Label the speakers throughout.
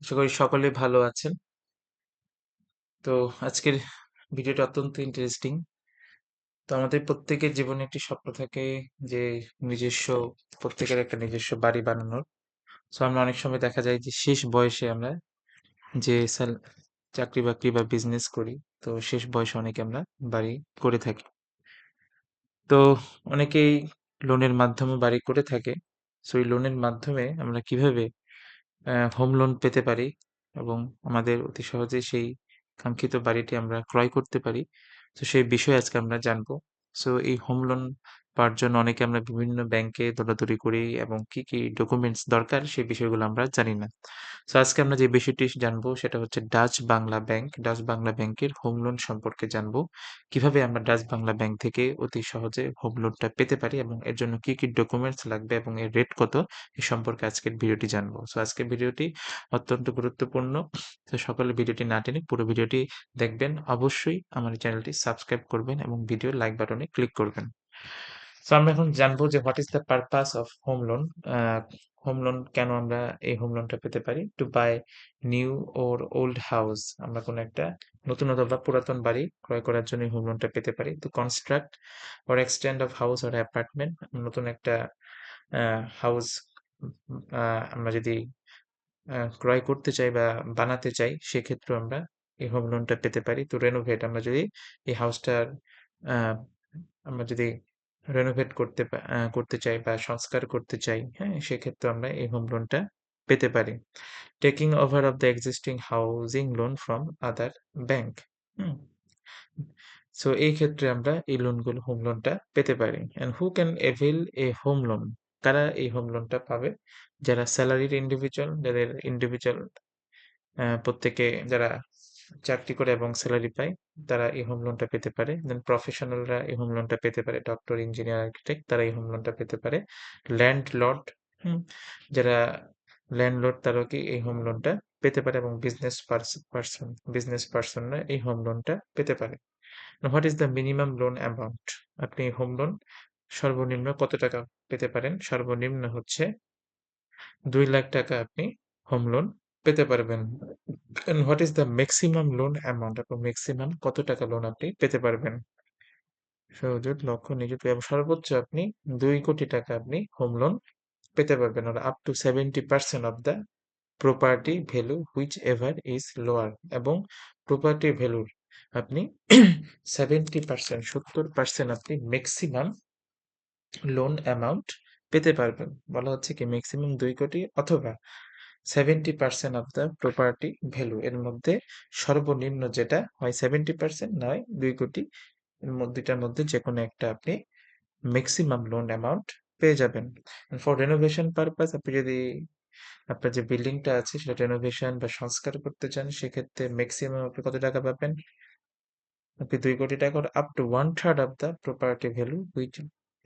Speaker 1: আশা করি সকলে ভালো আছেন। তো আজকের ভিডিওটা অত্যন্ত ইন্টারেস্টিং। তো আমাদের প্রত্যেকের জীবনে একটি স্বপ্ন থাকে যে নিজস্ব প্রত্যেকের একটা নিজস্ব বাড়ি বানানোর। সো আমরা অনেক সময় দেখা যায় যে শেষ বয়সে আমরা যে চাকরি-বাকরি বা বিজনেস করি, তো শেষ বয়সে অনেকে আমরা বাড়ি করে থাকি। তো অনেকেই লোনের মাধ্যমে বাড়ি করে থাকে। সো এই লোনের মাধ্যমে আমরা কিভাবে হোম লোন পেতে পারি এবং আমাদের অতি সহজেই সেই কাঙ্ক্ষিত বাড়িটি আমরা ক্রয় করতে পারি। তো সেই বিষয়ে আজকে আমরা জানবো। সো এই হোম লোন পাওয়ার জন্য অনেকে আমরা বিভিন্ন ব্যাংকে দৌড়াদৌড়ি করি এবং কি ডকুমেন্টস দরকার সেই বিষয়গুলো আমরা জানি না। সো আজকে আমরা যে বিষয়টি জানবো সেটা হচ্ছে Dutch Bangla bank. Dutch Bangla ব্যাংকের হোম লোন সম্পর্কে জানবো। কিভাবে আমরা ডাচ বাংলা ব্যাংক থেকে অতি সহজে হোম লোনটা পেতে পারি এবং এর জন্য কি ডকুমেন্টস লাগবে এবং এর রেট কত এ সম্পর্কে আজকের ভিডিওটি জানবো। সো আজকের ভিডিওটি অত্যন্ত গুরুত্বপূর্ণ। তো সকলে ভিডিওটি না টেনে পুরো ভিডিওটি দেখবেন। অবশ্যই আমার চ্যানেলটি সাবস্ক্রাইব করবেন এবং ভিডিওর লাইক বাটনে ক্লিক করবেন। সো আমরা এখন জানবো যে what is the purpose of home loan. Home loan কেন আমরা এই হোম লোনটা পেতে পারি? To buy new or old house. আমরা কোনো একটা নতুন অথবা পুরাতন বাড়ি ক্রয় করার জন্য হোম লোনটা পেতে পারি। Two construct or extend of house or apartment. নতুন একটা হাউস আমরা যদি ক্রয় করতে চাই বা বানাতে চাই সেক্ষেত্রেও আমরা এই হোম লোনটা পেতে পারি। তো রেনোভেট আমরা যদি এই হাউসটার আ আমরা যদি রেনোভেট করতে চাই বা সংস্কার করতে চাই, হ্যাঁ? সেক্ষেত্রে আমরা এই হোম লোনটা পেতে পারি। Taking over of the existing housing loan from other bank. Hmm? So এই ক্ষেত্রে আমরা এই লোনগুলো হোম লোনটা পেতে পারি। And who can avail A home loan? কারা এই হোম লোনটা পাবে? যারা স্যালারিড ইন্ডিভিজুয়াল, যাদের ইন্ডিভিজুয়াল প্রত্যেকে যারা চাকরি করে এবং সেলারি পায়, তারা এই হোম লোনটা পেতে পারে। দেন প্রফেশনালরা এই হোম লোনটা পেতে পারে। ডক্টর, ইঞ্জিনিয়ার, আর্কিটেক্ট তারা এই হোম লোনটা পেতে পারে। ল্যান্ডলর্ড, হুম? যারা ল্যান্ডলর্ড তারাও কি এই হোম লোনটা পেতে পারে এবং বিজনেস পারসনরা এই হোম লোনটা পেতে পারে। What is the minimum loan amount? আপনি হোম লোন সর্বনিম্ন কত টাকা পেতে পারেন? সর্বনিম্ন হচ্ছে ৳2,00,000 আপনি হোম লোন পেতে পারবেন। And what is the maximum loan amount? আপনি মেক্সিমাম কত টাকা লোন আপনি পেতে পারবেন? সহজুদ, লক্ষ্য, নিযুত এবং সর্বোচ্চ আপনি ৳2,00,00,000 আপনি হোম লোন পেতে পারবেন। or up to 70% of the property value whichever is lower এবং প্রপার্টি ভ্যালুর আপনি 70% 70% আপনি মেক্সিমাম লোন অ্যামাউন্ট পেতে পারবেন। বলা হচ্ছে কি মেক্সিমাম 2,00,00,000 অথবা 70% অফ দ্য প্রপার্টি ভ্যালু এর মধ্যে সর্বনিম্ন যেটা হয় 70% নয় 2,00,00,000 এর দুইটার মধ্যে যেকোনো একটা আপনি মেক্সিমাম লোন অ্যামাউন্ট পেয়ে যাবেন। ফর রেনোভেশন পারপাস আপনি যদি আপনার যে বিল্ডিংটা আছে সেটা রেনোভেশন বা সংস্কার করতে চান সেক্ষেত্রে মেক্সিমাম আপনি কত টাকা পাবেন? আপনি ৳2,00,00,000 up to 1/3 of the property value which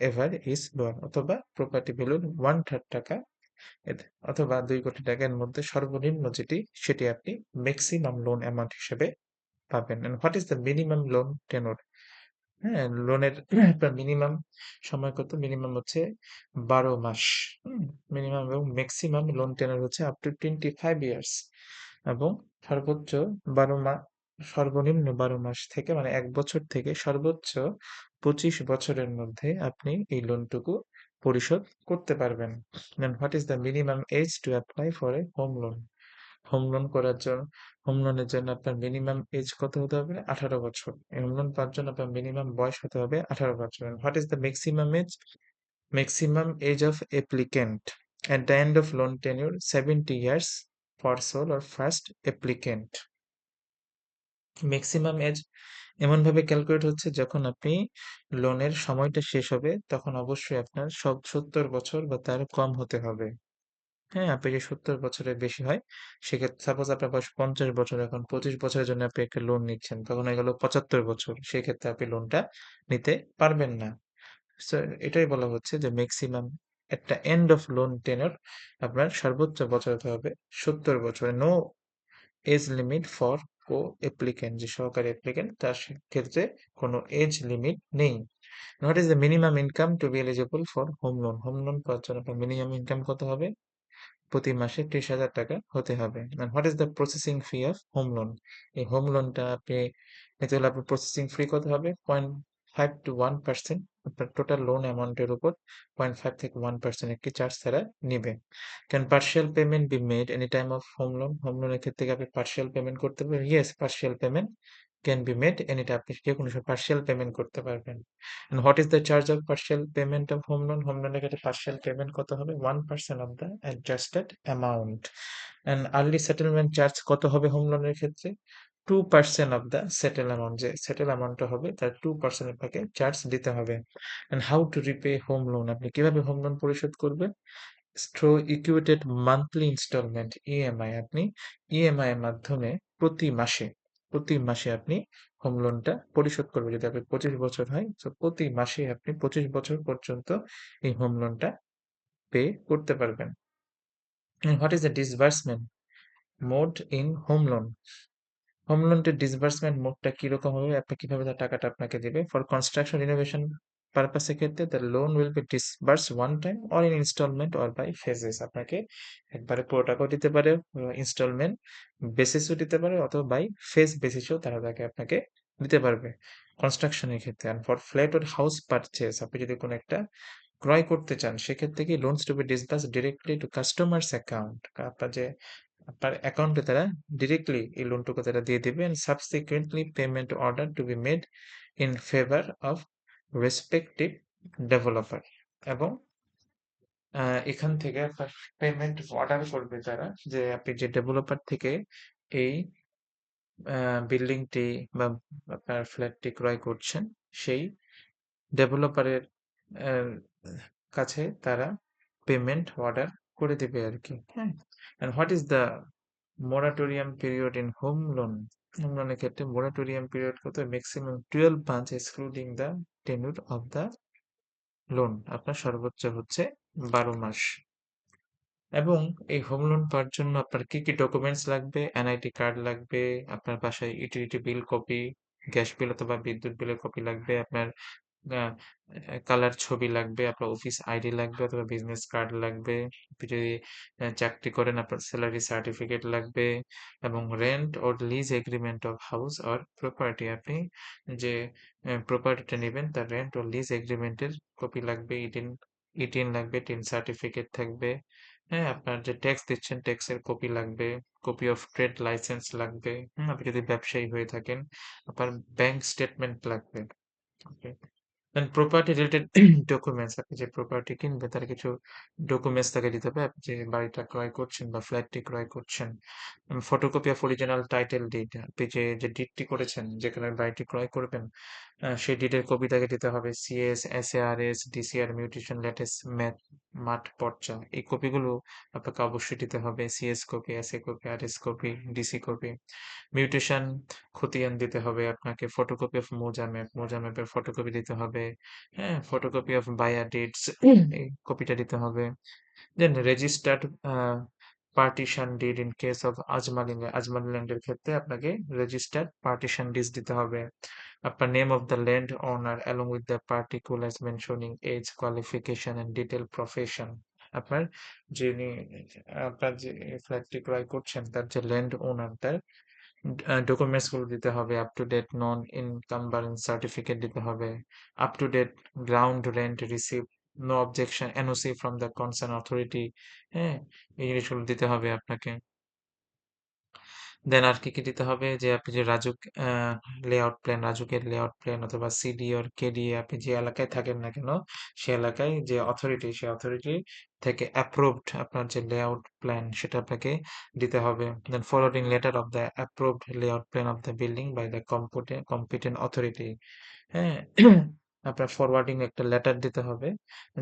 Speaker 1: ever is lower অথবা প্রপার্টি ভ্যালুর 1/3 টাকা অথবা ৳2,00,00,000 এর মধ্যে সর্বনিম্ন যেটি সেটি আপনি মেক্সিমাম লোন অ্যামাউন্ট হিসেবে পাবেন। And what is the minimum loan tenure? হ্যাঁ, লোনের আপনার মিনিমাম সময় কত? মিনিমাম হচ্ছে 12 মাস। হুম? মিনিমাম এবং মেক্সিমাম লোন টেনার হচ্ছে আপ টু 25 ইয়ার্স এবং সর্বোচ্চ 12 সর্বনিম্ন 12 মাস থেকে মানে ১ বছর থেকে সর্বোচ্চ 25 বছরের মধ্যে আপনি এই লোনটুকু পরিশোধ করতে পারবেন। Then what is the minimum age to apply for a home loan? Home loan করার জন্য হোম লোনের জন্য আপনার মিনিমাম এজ কত হতে হবে? 18 বছর। এই হোম লোন পাওয়ার জন্য আপনার মিনিমাম বয়স হতে হবে 18 বছর। And what is the maximum age? Maximum age of applicant at the end of loan tenure 70 years for sole or first applicant. Maximum age এমনভাবে ক্যালকুলেট হচ্ছে যখন আপনি লোনের সময়টা শেষ হবে তখন অবশ্যই আপনার 70 বছর বা তার কম হতে হবে। হ্যাঁ, আপনি যদি ৭০ বছরের বেশি হয়, সেক্ষেত্রে সাপোজ আপনার বয়স ৫০ বছর, এখন ২৫ বছরের জন্য আপনি একটা লোন নিচ্ছেন। তখন হয়ে গেল ৭৫ বছর। সেক্ষেত্রে আপনি লোনটা নিতে পারবেন না। সো এটাই বলা হচ্ছে যে মেক্সিমাম একটা এন্ড অফ লোন টেন্যুর আপনার সর্বোচ্চ বছর হতে হবে ৭০ বছর। No age limit for applicant যে সহকারী অ্যাপ্লিক্যান্ট তার ক্ষেত্রে কোনো এজ লিমিট নেই। What is the minimum income to be eligible for home loan? Home loan পাওয়ার জন্য আপনার মিনিমাম ইনকাম কত হবে? প্রতি মাসে 30,000 টাকা হতে হবে। What is the processing fee of home loan? এই হোম লোনটা আপনি নিতে হলে আপনার প্রসেসিং ফি কত হবে? 0.5 to 1% আপনার টোটাল লোন অ্যামাউন্টের উপর 0.5 থেকে 1% একটি চার্জ তারা নিবে। Can partial payment be made any time of home loan? Home লোনের ক্ষেত্রে কি আপনি পার্শিয়াল পেমেন্ট করতে পারবেন? Yes, partial payment can be made any time. আপনি যে কোনো সময় পার্শিয়াল পেমেন্ট করতে পারবেন। And what is the charge of partial payment of home loan? Home loan এর ক্ষেত্রে partial payment কত হবে? 1% of the adjusted amount. And early settlement charge কত হবে হোম লোনের ক্ষেত্রে? 2% of the settle amount, যে settle amountটা হবে তার 2% আপনাকে চার্জ দিতে হবে। And how to repay home loan? আপনি কিভাবে হোম লোন পরিশোধ করবেন? Through equated monthly instalment, EMI. আপনি ইএমআই এর মাধ্যমে প্রতি মাসে আপনি হোম লোনটা পরিশোধ করবেন। যদি আপনার 25 বছর হয়, তো প্রতি মাসে আপনি 25 বছর পর্যন্ত এই হোম লোনটা পে করতে পারবেন। What is the disbursement mode in home loan? Home লোনটির ডিসবার্সমেন্ট মোডটা কিরকম হবে? আপনি কিভাবে তার টাকাটা আপনাকে দেবে? ফর কনস্ট্রাকশন রিনোভেশন পারপাসের ক্ষেত্রে the loan will be disburse one time or in instalment or by phases. আপনাকে একবারে পুরো টাকাও দিতে পারে, ইনস্টলমেন্ট বেসিসও দিতে পারে, অথবা বাই ফেজ বেসিসও তারা তাকে আপনাকে দিতে পারবে কনস্ট্রাকশনের ক্ষেত্রে। And for flat or house purchase, আপনি যদি কোনো একটা ক্রয় করতে চান, সেক্ষেত্রে কি loans to be disburse directly to customer's account. আপনার অ্যাকাউন্টে তারা ডিরেক্টলি এই লোনটুকু তারা দিয়ে দিবে। And subsequently payment order to be made in favour of respective developer. এবং এখান থেকে আপনার পেমেন্ট অর্ডার করবে তারা, যে আপনি যে ডেভেলপার থেকে এই বিল্ডিংটি বা আপনার ফ্ল্যাটটি ক্রয় করছেন, সেই ডেভেলপারের কাছে তারা পেমেন্ট অর্ডার করে দেবে আর কি। হ্যাঁ। And what is the moratorium period in home loan? Home লোনের ক্ষেত্রে মোরাটোরিয়াম পিরিয়ড কত? Maximum 12 months excluding the tenure of the loan. আপনার সর্বোচ্চ হচ্ছে 12 মাস। এবং এই হোম লোন পাওয়ার জন্য আপনার কি কি ডকুমেন্টস লাগবে? এনআইডি কার্ড লাগবে, আপনার বাসায় utility bill copy, gas bill অথবা বিদ্যুৎ বিলের কপি লাগবে, আপনার আ কালার ছবি লাগবে, আপনার অফিস আইডি লাগবে অথবা বিজনেস কার্ড লাগবে। আপনি যদি চাকরি করেন, আপনার স্যালারি সার্টিফিকেট লাগবে, এবং rent or lease agreement of house or property. আপনি যে প্রপার্টিটা নিবেন তার রেন্ট অর লিজ এগ্রিমেন্টের কপি লাগবে, ইটিন লাগবে, টিন সার্টিফিকেট থাকবে। হ্যাঁ, আপনার যে ট্যাক্স দিচ্ছেন ট্যাক্সের কপি লাগবে, কপি অফ ট্রেড লাইসেন্স লাগবে। আপনি যদি ব্যবসায়ী হয়ে থাকেন, আপনার ব্যাংক স্টেটমেন্ট লাগবে। ওকে। দেন প্রপার্টি রিলেটেড ডকুমেন্টস, আপনি যে প্রপার্টি কিনবেন তার কিছু ডকুমেন্টস তাকে দিতে হবে। আপনি যে বাড়িটা ক্রয় করছেন বা ফ্ল্যাটটি ক্রয় করছেন, photocopy of original title did, আপনি যে ডিডটি করেছেন, যেখানে বাড়িটি ক্রয় করবেন, সেই ডিডের কপি তাকে দিতে হবে। CS, SA RS, DCR, mutation, latest ম্যাথ, মাঠ পর্চা, এই কপিগুলো আপনাকে অবশ্যই দিতে হবে। CS copy, SA copy, RS copy, DC copy. Mutation খতিয়ান দিতে হবে আপনাকে। ফটোকপি অফ মৌজা ম্যাপের ফটোকপি দিতে হবে। হ্যাঁ, ফটোকপি অফ বায়ার ডিডস, এই কপিটা দিতে হবে। Then registered partition deed in case of আজমালিল্যান্ডের ক্ষেত্রে আপনাকে রেজিস্টার্ড পার্টিশন ডিড দিতে হবে। আপনার name of the land owner along with the particulars mentioning age, qualification and detail profession. আপনার যিনি আপনার যে ফ্ল্যাটটি ক্রয় করছেন তার যে ল্যান্ড ওনার, তার ডকুমেন্টস গুলো দিতে হবে। Up to date non encumbrance certificate দিতে হবে। Up to date ground rent receive, no objection NOC from the concern authority. হ্যাঁ, এই জিনিসগুলো দিতে হবে আপনাকে। দেন আর কি দিতে হবে? যে আপনি যে রাজুক রাজুকের লেআউট প্ল্যান অথবা সিডি অর কেডিএ, আপনি যে এলাকায় থাকেন না কেন, সে এলাকায় যে অথরিটি, সে অথরিটি থেকে অ্যাপ্রুভড আপনার যে লেআউট প্ল্যান সেটা আপনাকে দিতে হবে। Then forwarding letter of the approved layout plan of the building by the competent authority. হ্যাঁ, আপনার ফরওয়ার্ডিং একটা লেটার দিতে হবে,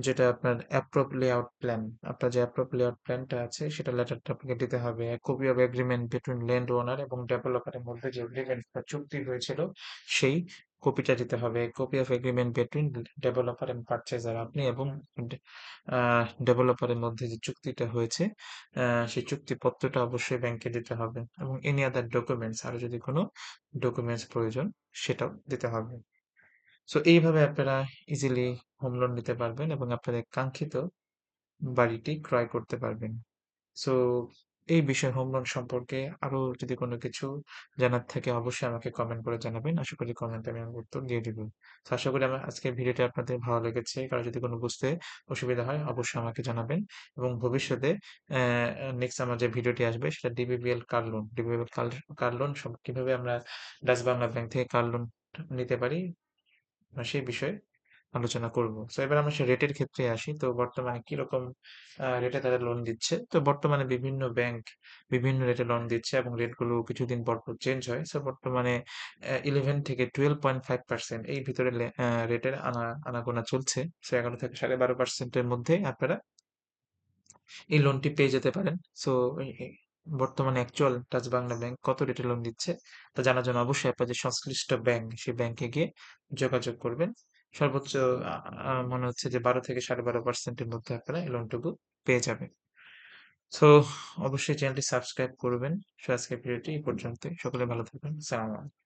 Speaker 1: যেটা আপনার অ্যাপ্রুভ লেআউট প্ল্যান, আপনার যে অ্যাপ্রুভ লেআউট প্ল্যানটা আছে সেটা লেটারটা আপনাকে দিতে হবে। Copy of agreement between land ওনার এবং ডেভেলপারের মধ্যে যে এগ্রিমেন্ট বা চুক্তি হয়েছিল, সেই কপিটা দিতে হবে। Copy of agreement between developer and purchaser, আপনি এবং ডেভেলপারের মধ্যে যে চুক্তিটা হয়েছে, সেই চুক্তিপত্রটা অবশ্যই ব্যাংকে দিতে হবে। এবং এনি আদার ডকুমেন্টস, আরো যদি কোনো ডকুমেন্টস প্রয়োজন সেটাও দিতে হবে। সো এইভাবে আপনারা ইজিলি হোম লোন নিতে পারবেন এবং আপনাদের কাঙ্ক্ষিত বাড়িটি ক্রয় করতে পারবেন। সো এই বিষয় হোম লোন সম্পর্কে আরো যদি কোনো কিছু জানার থাকে অবশ্যই আমাকে কমেন্ট করে জানাবেন। আশা করি কমেন্টে আমি আমার উত্তর দিয়ে দিব। তো আশা করি আমার আজকের ভিডিওটি আপনাদের ভালো লেগেছে। কারো যদি কোনো বুঝতে অসুবিধা হয় অবশ্যই আমাকে জানাবেন। এবং ভবিষ্যতে নেক্সট আমার যে ভিডিওটি আসবে সেটা DBBL car loan. DBBL car loan কিভাবে আমরা ডাচ বাংলা ব্যাংক থেকে কার লোন নিতে পারি সেই বিষয়ে আলোচনা করব। সো এবার আমরা সেই রেটের ক্ষেত্রে আসি। তো বর্তমানে কিরকম রেটে তারা লোন দিচ্ছে? তো বর্তমানে বিভিন্ন ব্যাংক বিভিন্ন রেটে লোন দিচ্ছে এবং রেটগুলো কিছুদিন পর পর চেঞ্জ হয়। সো বর্তমানে 11 থেকে 12.5% এই ভিতরে রেটের আনাগোনা চলছে। সো 11 থেকে 12.5% এর মধ্যে আপনারা এই লোনটি পেয়ে যেতে পারেন। সো বর্তমানে অ্যাকচুয়াল টাচ বাংলা ব্যাংক কত রেটে লোন দিচ্ছে তা জানার জন্য অবশ্যই আপনাদের সংশ্লিষ্ট ব্যাংক সেই ব্যাংকে গিয়ে যোগাযোগ করবেন। সর্বোচ্চ মনে হচ্ছে যে 12 থেকে 12.5% এর মধ্যে আপনারা এই লোনটুকু পেয়ে যাবেন। সো অবশ্যই চ্যানেলটি সাবস্ক্রাইব করবেন। সো আজকের ভিডিওটি এই পর্যন্তই। সকলে ভালো থাকবেন। সালাম আলাইকুম।